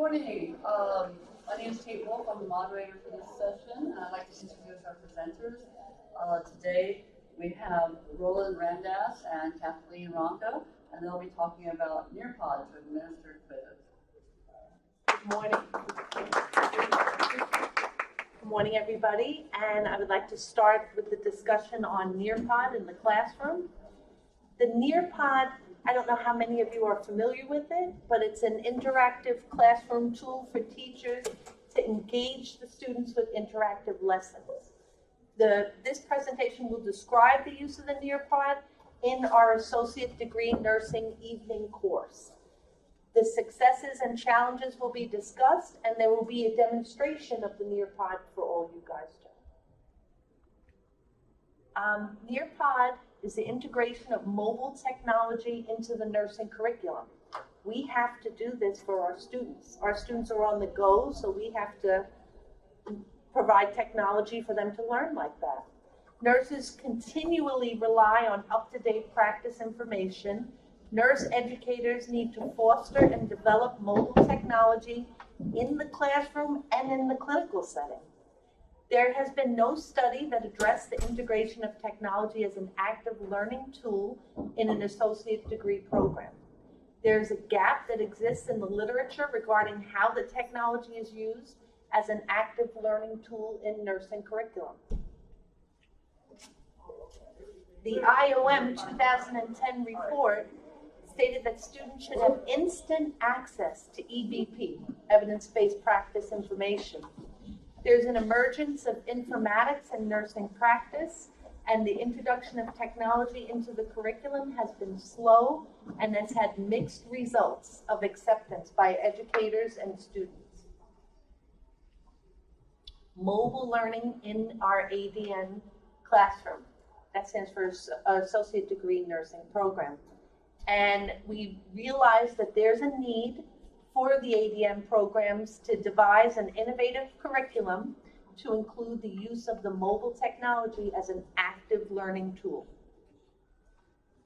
morning. My name is Kate Wolf. I'm the moderator for this session, and I'd like to introduce our presenters. Today we have Roland Randas and Kathleen Ronca, and they'll be talking about Nearpod to administer quizzes. Good morning. Good morning, everybody. And I would like to start with the discussion on Nearpod in the classroom. The Nearpod, I don't know how many of you are familiar with it, but it's an interactive classroom tool for teachers to engage the students with interactive lessons. This presentation will describe the use of the Nearpod in our associate degree nursing evening course. The successes and challenges will be discussed, and there will be a demonstration of the Nearpod for all you guys to. Nearpod is the integration of mobile technology into the nursing curriculum. We have to do this for our students. Our students are on the go, so we have to provide technology for them to learn like that. Nurses continually rely on up-to-date practice information. Nurse educators need to foster and develop mobile technology in the classroom and in the clinical setting. There has been no study that addressed the integration of technology as an active learning tool in an associate degree program. There's a gap that exists in the literature regarding how the technology is used as an active learning tool in nursing curriculum. The IOM 2010 report stated that students should have instant access to EBP, evidence-based practice information. There's an emergence of informatics in nursing practice, and the introduction of technology into the curriculum has been slow and has had mixed results of acceptance by educators and students. Mobile learning in our ADN classroom. That stands for Associate Degree Nursing Program. And we realized that there's a need for the ADM programs to devise an innovative curriculum to include the use of the mobile technology as an active learning tool.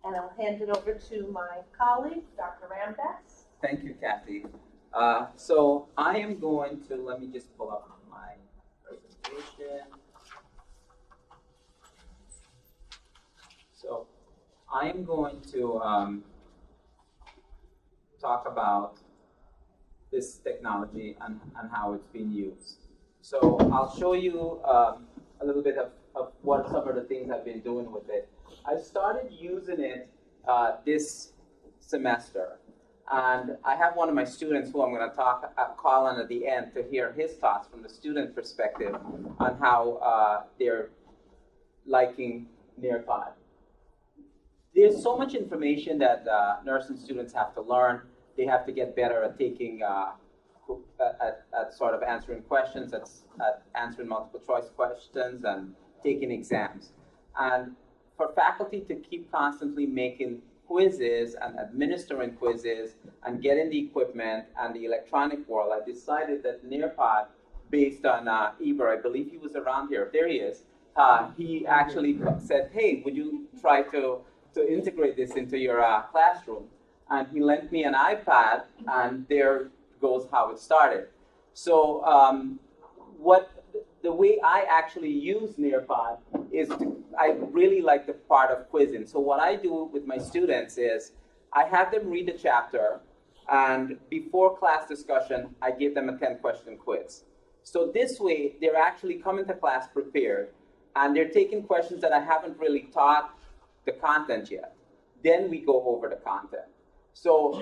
And I'll hand it over to my colleague, Dr. Ramdas. Thank you, Kathy. So I am going to, let me just pull up my presentation. So I am going to talk about this technology and how it's being used. So I'll show you a little bit of what some of the things I've been doing with it. I started using it this semester, and I have one of my students who I'm going to call on at the end to hear his thoughts from the student perspective on how they're liking Nearpod. There's so much information that nursing students have to learn. They have to get better at taking, at sort of answering questions, at answering multiple choice questions and taking exams. And for faculty to keep constantly making quizzes and administering quizzes and getting the equipment and the electronic world, I decided that Nearpod, based on Eber, I believe he was around here, there he is, he actually said, hey, would you try to integrate this into your classroom? And he lent me an iPad, and there goes how it started. So the way I actually use Nearpod is I really like the part of quizzing. So what I do with my students is I have them read the chapter, and before class discussion, I give them a 10-question quiz. So this way, they're actually coming to class prepared, and they're taking questions that I haven't really taught the content yet. Then we go over the content. So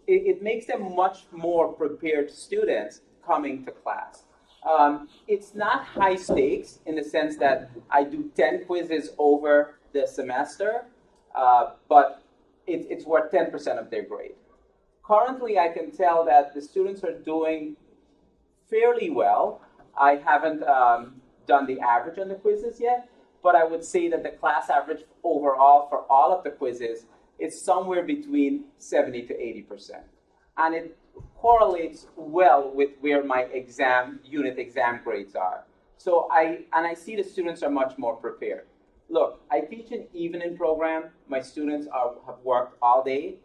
it makes them much more prepared students coming to class. It's not high stakes in the sense that I do 10 quizzes over the semester, but it's worth 10% of their grade. Currently, I can tell that the students are doing fairly well. I haven't done the average on the quizzes yet, but I would say that the class average overall for all of the quizzes is somewhere between 70 to 80%. And it correlates well with where my unit exam grades are. So I see the students are much more prepared. Look, I teach an evening program. My students have worked all day.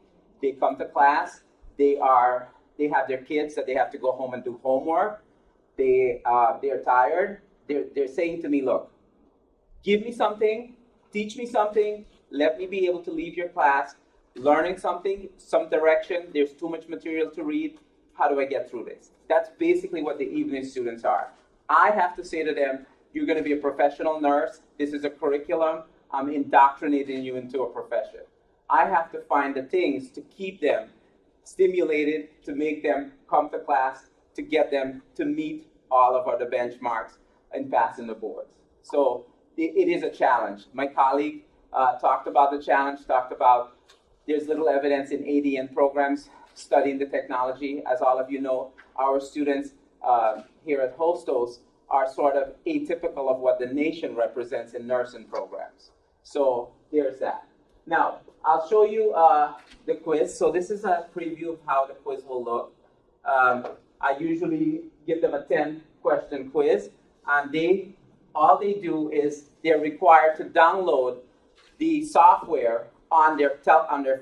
They come to class. They they have their kids that they have to go home and do homework. They're tired. They're saying to me, look, give me something, teach me something, let me be able to leave your class learning something, some direction. There's too much material to read. How do I get through this? That's basically what the evening students are. I have to say to them, you're going to be a professional nurse. This is a curriculum. I'm indoctrinating you into a profession. I have to find the things to keep them stimulated, to make them come to class, to get them to meet all of the benchmarks and passing the boards. So it is a challenge. My colleague talked about the challenge, talked about there's little evidence in ADN programs studying the technology. As all of you know, our students here at Hostos are sort of atypical of what the nation represents in nursing programs. So there's that. Now, I'll show you the quiz. So this is a preview of how the quiz will look. I usually give them a 10-question quiz, and all they do is they're required to download the software on their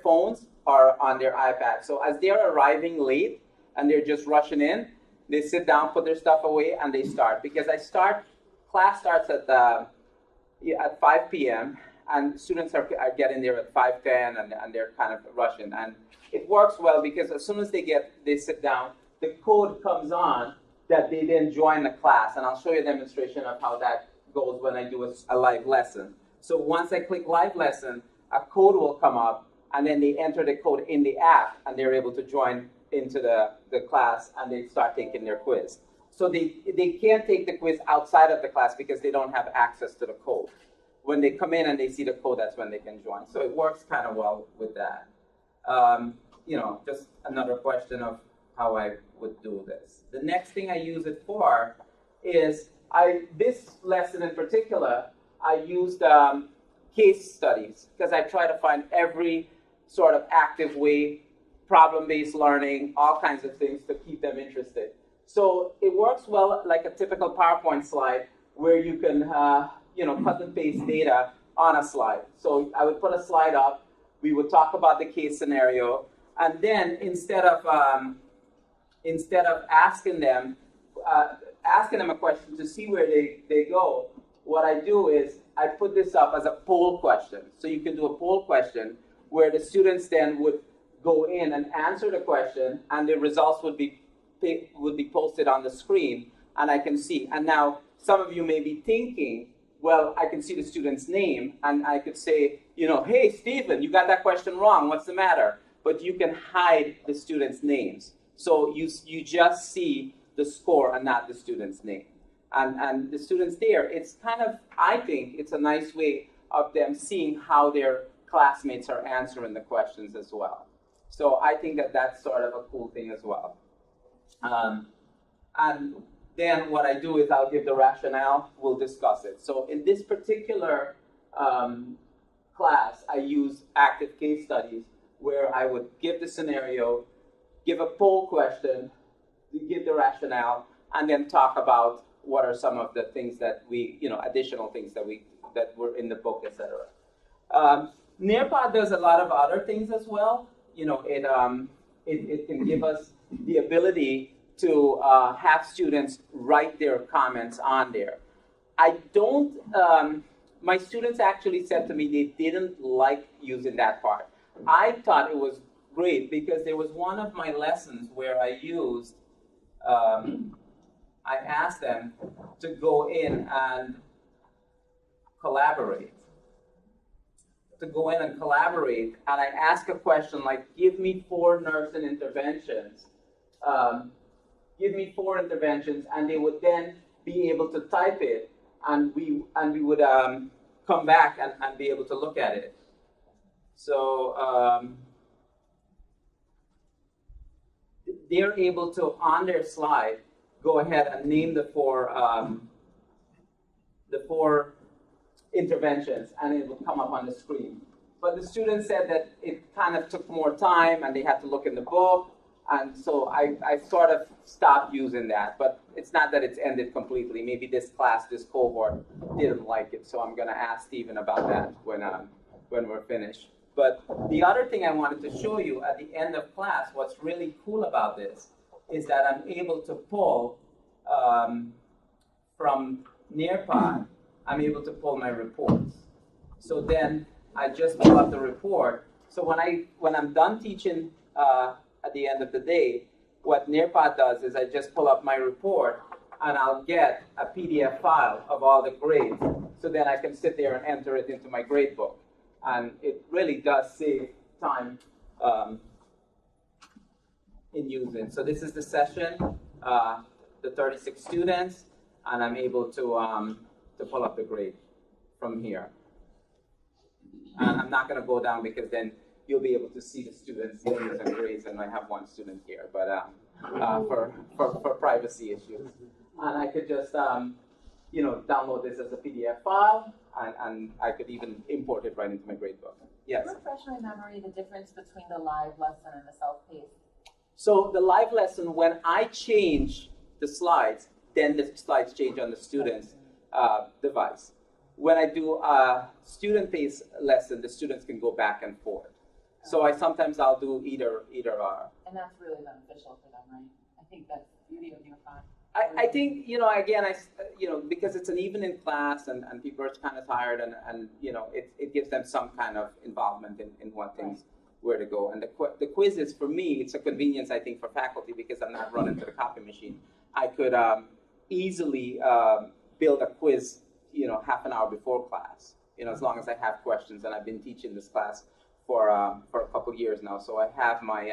phones or on their iPad. So as they're arriving late and they're just rushing in, they sit down, put their stuff away, and they start. Because class starts at 5 p.m., and students are getting there at 5:10, and they're kind of rushing. And it works well because as soon as they sit down, the code comes on that they then join the class. And I'll show you a demonstration of how that goes when I do a live lesson. So once I click live lesson, a code will come up, and then they enter the code in the app, and they're able to join into the class, and they start taking their quiz. So they can't take the quiz outside of the class because they don't have access to the code. When they come in and they see the code, that's when they can join. So it works kind of well with that. Just another question of how I would do this. The next thing I use it for is, this lesson in particular, I used case studies because I try to find every sort of active way, problem-based learning, all kinds of things to keep them interested. So it works well like a typical PowerPoint slide where you can cut and paste data on a slide. So I would put a slide up, we would talk about the case scenario, and then instead of asking them a question to see where they go, what I do is I put this up as a poll question. So you can do a poll question where the students then would go in and answer the question, and the results would be posted on the screen, and I can see. And now some of you may be thinking, well, I can see the student's name, and I could say, hey, Stephen, you got that question wrong. What's the matter? But you can hide the students' names. So you just see the score and not the student's name. And the students there, it's kind of, I think, it's a nice way of them seeing how their classmates are answering the questions as well. So I think that that's sort of a cool thing as well. And then what I do is I'll give the rationale, we'll discuss it. So in this particular class, I use active case studies where I would give the scenario, give a poll question, give the rationale, and then talk about what are some of the things that additional things that were in the book, etc. Nearpod does a lot of other things as well. It can give us the ability to have students write their comments on there. My students actually said to me they didn't like using that part. I thought it was great because there was one of my lessons where I used, I asked them to go in and collaborate. And I ask a question like, give me 4 nursing interventions. And they would then be able to type it, and we would come back and be able to look at it. So they're able to, on their slide, go ahead and name the 4 interventions, and it will come up on the screen. But the students said that it kind of took more time, and they had to look in the book, and so I sort of stopped using that. But it's not that it's ended completely. Maybe this cohort didn't like it, so I'm going to ask Stephen about that when we're finished. But the other thing I wanted to show you at the end of class, what's really cool about this is that I'm able to pull from Nearpod, I'm able to pull my reports. So then I just pull up the report. So when I'm done teaching at the end of the day, what Nearpod does is I just pull up my report and I'll get a PDF file of all the grades. So then I can sit there and enter it into my grade book. And it really does save time in using. So this is the session, the 36 students, and I'm able to pull up the grade from here. And I'm not going to go down because then you'll be able to see the students' names and grades, and I have one student here, but for privacy issues. And I could just download this as a PDF file, and I could even import it right into my gradebook. Yes? Refresh my memory the difference between the live lesson and the self-paced. So the live lesson, when I change the slides, then the slides change on the student's device. When I do a student-paced lesson, the students can go back and forth. So I'll do either or. And that's really beneficial for them, right? I think that's the beauty of Nearpod. I think, again, because it's an evening class and people are kind of tired and it gives them some kind of involvement in what things, where to go. And the quizzes, for me, it's a convenience, I think, for faculty because I'm not running to the copy machine. I could easily build a quiz, half an hour before class, as long as I have questions. And I've been teaching this class for a couple years now. So I have my,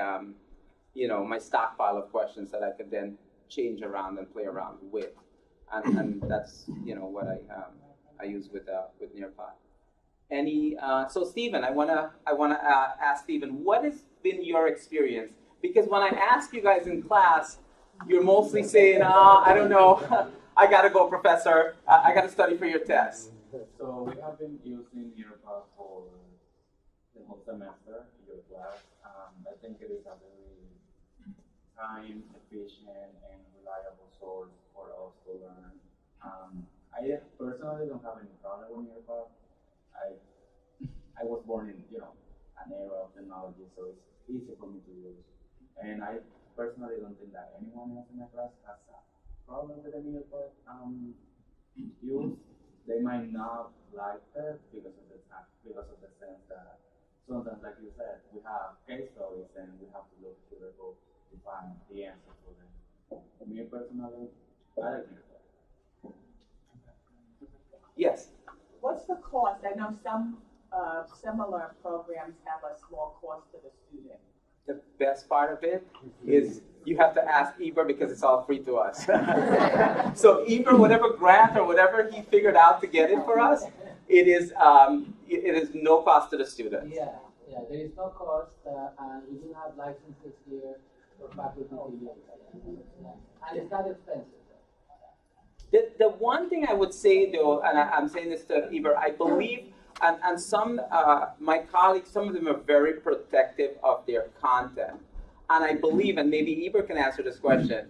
my stockpile of questions that I could then change around and play around with, and that's what I use with Nearpod. So Stephen, I wanna ask Stephen, what has been your experience? Because when I ask you guys in class, you're mostly saying, I don't know, I gotta go, professor, I gotta study for your test. So we have been using Nearpod for the whole semester in your class. I think it is a very time efficient and reliable source for us to learn. I personally don't have any problem with Nearpod. I was born in an era of technology, so it's easy for me to use. And I personally don't think that anyone else in my class has a problem with the Nearpod use. They might not like it because of the sense that sometimes, like you said, we have case studies and we have to look through the book to find the answer for them. Me personally, I like Nearpod. Yes. What's the cost? I know some similar programs have a small cost to the student. The best part of it is you have to ask Eber because it's all free to us. So Eber, whatever grant or whatever he figured out to get it for us, it is no cost to the student. Yeah, there is no cost, and we do have licenses here for faculty to use. And it's not expensive. The one thing I would say though, and I'm saying this to Eber, I believe, and some, my colleagues, some of them are very protective of their content. And I believe, and maybe Eber can answer this question,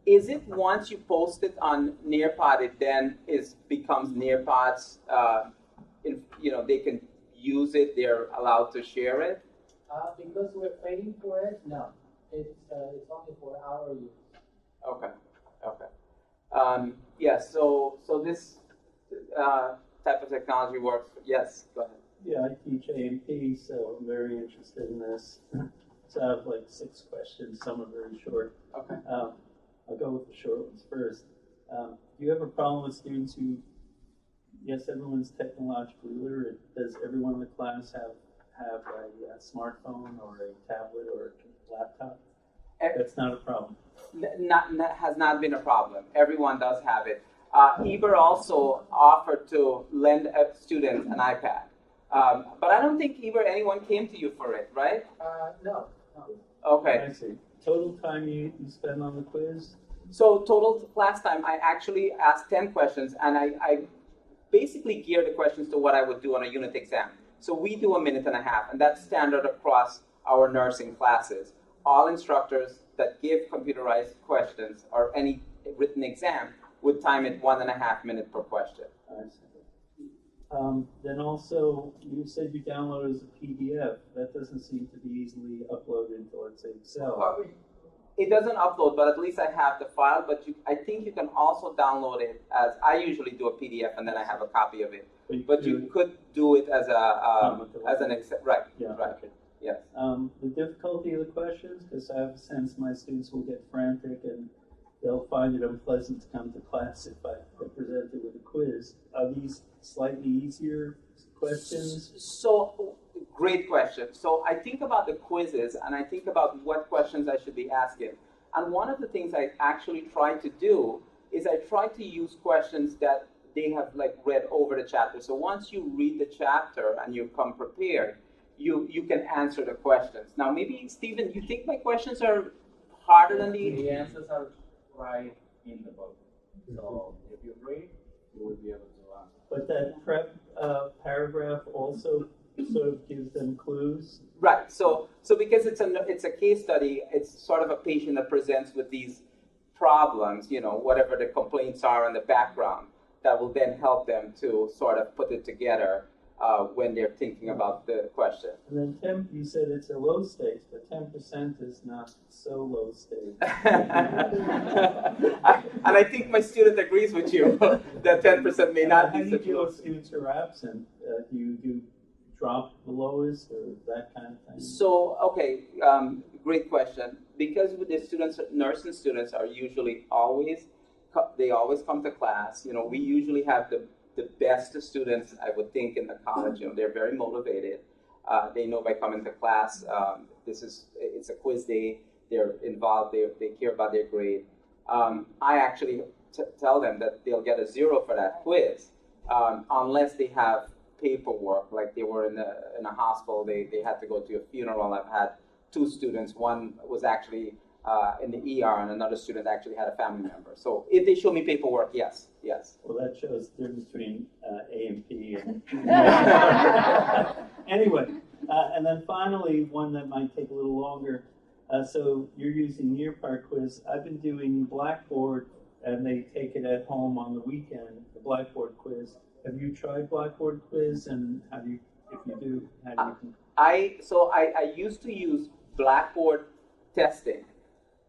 is it once you post it on Nearpod, it then becomes Nearpod's, they can use it, they're allowed to share it? Because we're paying for it, no. It's only for our use. Okay. So this type of technology works. Yes, go ahead. Yeah, I teach A&P, so I'm very interested in this. So I have like 6 questions. Some are very short. Okay. I'll go with the short ones first. Do you have a problem with students who, yes, everyone's technologically literate. Does everyone in the class have a smartphone or a tablet or a laptop? That's not a problem. Has not been a problem. Everyone does have it. Eber also offered to lend a student an iPad. But I don't think anyone came to you for it, right? No. Okay. I see. Total time you spend on the quiz? So total class time, I actually asked 10 questions, and I basically geared the questions to what I would do on a unit exam. So we do 1.5 minutes, and that's standard across our nursing classes. All instructors that give computerized questions or any written exam would time it 1.5 minutes per question. I see. Then also, you said you downloaded as a PDF. That doesn't seem to be easily uploaded into, let's say, Excel. It doesn't upload, but at least I have the file. But I think you can also download it as, I usually do a PDF and then I have a copy of it. But you could do it as an Excel, right? Yeah. Right. Okay. Yes. The difficulty of the questions, because I have a sense my students will get frantic and they'll find it unpleasant to come to class if I present it with a quiz. Are these slightly easier questions? So, great question. So I think about the quizzes and I think about what questions I should be asking. And one of the things I actually try to do is I try to use questions that they have like read over the chapter. So once you read the chapter and you come prepared, you can answer the questions. Now maybe, Stephen, you think my questions are harder than The answers are right in the book. So if you read, you will be able to answer. But that prep paragraph also sort of gives them clues. Right. So because it's a case study, it's sort of a patient that presents with these problems, you know, whatever the complaints are in the background, that will then help them to sort of put it together when they're thinking about the question. And then you said it's a low stakes, but 10% is not so low stakes. And I think my student agrees with you that 10% may not How be do you such deal low. with students who are absent? Do you drop the lowest or that kind of thing? So, okay, great question. Because with the students, nursing students are usually they always come to class. You know, we usually have the best students, I would think, in the college. You know, they're very motivated. They know by coming to class, it's a quiz day. They're involved. They care about their grade. I actually tell them that they'll get a 0 for that quiz unless they have paperwork, like they were in a hospital. They had to go to a funeral. I've had 2 students. One was actually in the ER, and another student actually had a family member. So if they show me paperwork, yes. Well, that shows the difference between A and P. Anyway, and then finally, one that might take a little longer. So you're using Nearpod quiz. I've been doing Blackboard, and they take it at home on the weekend, the Blackboard quiz. Have you tried Blackboard quiz, and how do you, if you do, how do you? I used to use Blackboard testing.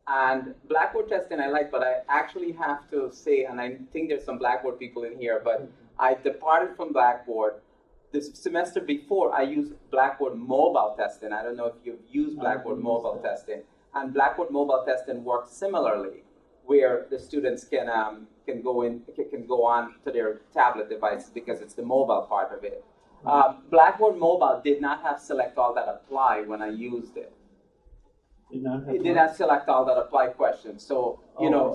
And Blackboard testing I like, but I actually have to say, and I think there's some Blackboard people in here, but I departed from Blackboard. This semester before, I used Blackboard mobile testing. I don't know if you've used Blackboard mobile testing. And Blackboard mobile testing works similarly, where the students can go on to their tablet devices because it's the mobile part of it. Blackboard mobile did not have select all that apply when I used it. It did not select all that apply questions. So, you know,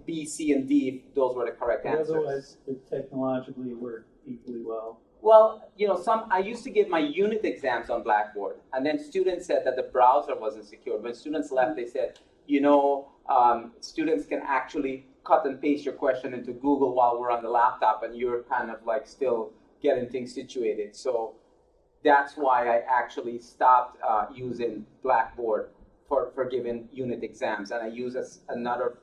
B, C, and D, those were the correct answers. Otherwise, it technologically worked equally well. Well, you know, I used to give my unit exams on Blackboard, and then students said that the browser wasn't secure. When students left, they said, you know, students can actually cut and paste your question into Google while we're on the laptop, and you're kind of like still getting things situated. So that's why I actually stopped using Blackboard for giving unit exams, and I use another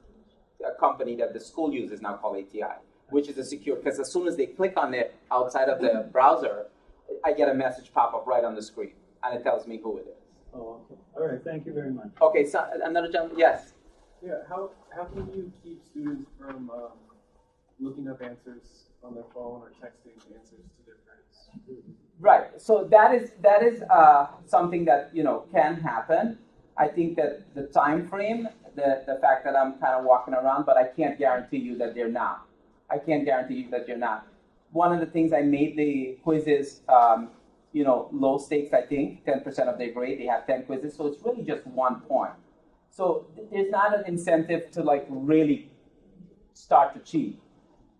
company that the school uses now called ATI, which is a secure, because as soon as they click on it outside of the browser, I get a message pop up right on the screen, and it tells me who it is. Oh, okay. All right, thank you very much. Okay, so another gentleman, yes? Yeah, how can you keep students from looking up answers on their phone or texting answers to their friends? Right, so that is something that, you know, can happen. I think that the time frame, the fact that I'm kind of walking around, but I can't guarantee you that they're not. I can't guarantee you that you're not. One of the things I made the quizzes, you know, low stakes, I think, 10% of their grade, they have 10 quizzes, so it's really just 1 point. So there's not an incentive to like really start to cheat.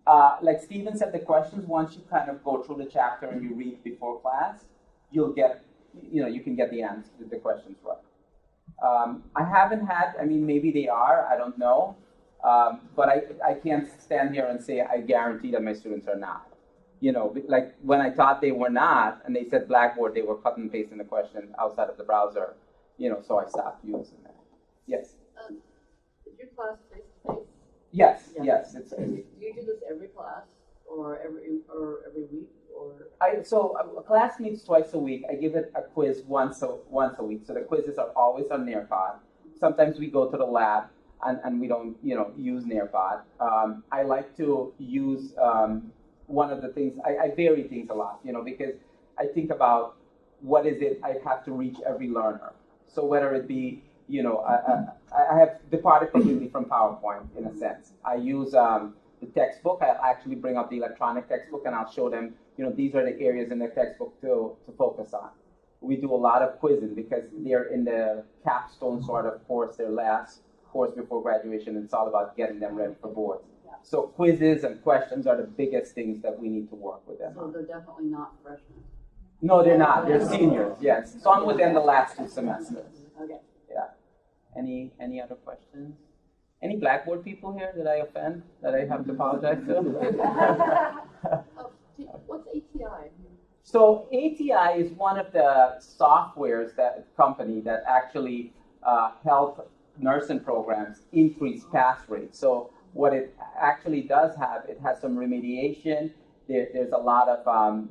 Like Stephen said, the questions, once you kind of go through the chapter and you read before class, you'll get, you know, you can get the answer to the questions right. I haven't had, I mean, maybe they are, I don't know. But I can't stand here and say I guarantee that my students are not. You know, like when I thought they were not, and they said Blackboard, they were cutting and pasting the question outside of the browser, you know, so I stopped using that. Yes? Is your class face-to-face? Yes, Yeah. yes. Do you do this every class, or every week, or A class meets twice a week. I give it a quiz once a week. So the quizzes are always on Nearpod. Sometimes we go to the lab and we don't, use Nearpod. I like to use one of the things. I vary things a lot, because I think about what is it I have to reach every learner. So whether it be, I have departed completely from PowerPoint in a sense. I use the textbook. I actually bring up the electronic textbook and I'll show them, these are the areas in the textbook to focus on. We do a lot of quizzing because they're in the capstone sort of course, their last course before graduation. It's all about getting them ready for boards. So quizzes and questions are the biggest things that we need to work with them So on. they're definitely not freshmen. No, they're not. They're seniors, yes. So I'm within the last 2 semesters. Okay. Yeah. Any other questions? Any Blackboard people here that I offend, that I have to apologize to? What's ATI? So ATI is one of the softwares company that actually help nursing programs increase pass rates. So what it actually does have, it has some remediation. There's a lot of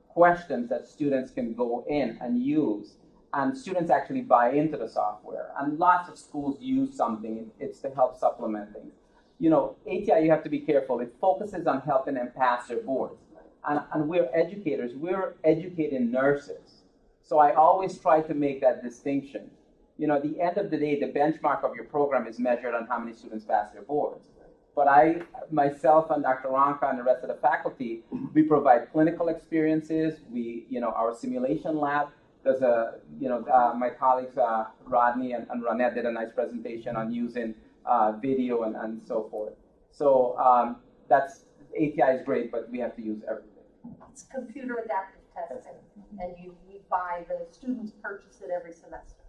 questions that students can go in and use. And students actually buy into the software. And lots of schools use something. It's to help supplement things. ATI, you have to be careful. It focuses on helping them pass their boards. And we're educators. We're educating nurses. So I always try to make that distinction. At the end of the day, the benchmark of your program is measured on how many students pass their boards. But myself and Dr. Ronka and the rest of the faculty, we provide clinical experiences. Our simulation lab. There's my colleagues, Rodney and Ronette did a nice presentation on using video and so forth. So ATI is great, but we have to use everything. It's computer adaptive testing, and we buy, the students purchase it every semester.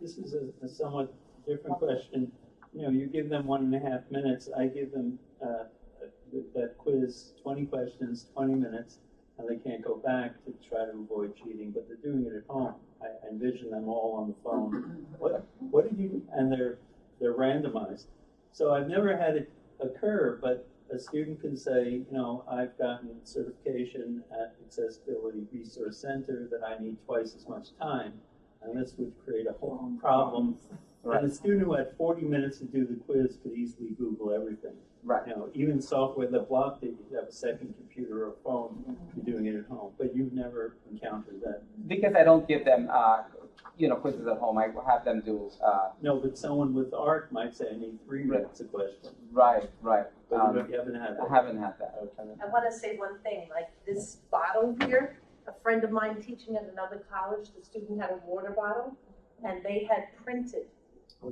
This is a somewhat different question. You give them 1.5 minutes. I give them that quiz, 20 questions, 20 minutes, and they can't go back to try to avoid cheating, but they're doing it at home. I envision them all on the phone. What did you? And they're randomized. So I've never had it occur, but a student can say, I've gotten certification at Accessibility Resource Center that I need twice as much time, and this would create a whole problem. Right. And a student who had 40 minutes to do the quiz could easily Google everything. Right. Even software that blocked it, you have a second computer or phone, you're doing it at home. But you've never encountered that. Because I don't give them, quizzes at home. I have them do. No, but someone with art might say, I need 3 minutes a question. Right. But you haven't had that. I haven't had that. Okay. I want to say one thing, like this bottle here, a friend of mine teaching at another college, the student had a water bottle, and they had printed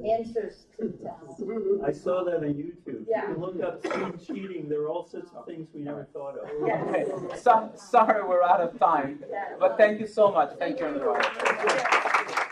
answers to the test. I saw that on YouTube. Yeah. You can look up student cheating. There are all sorts of things we never thought of. Yes. Okay. Sorry, we're out of time. Yeah. But thank you so much. Thank you, everyone. Yeah.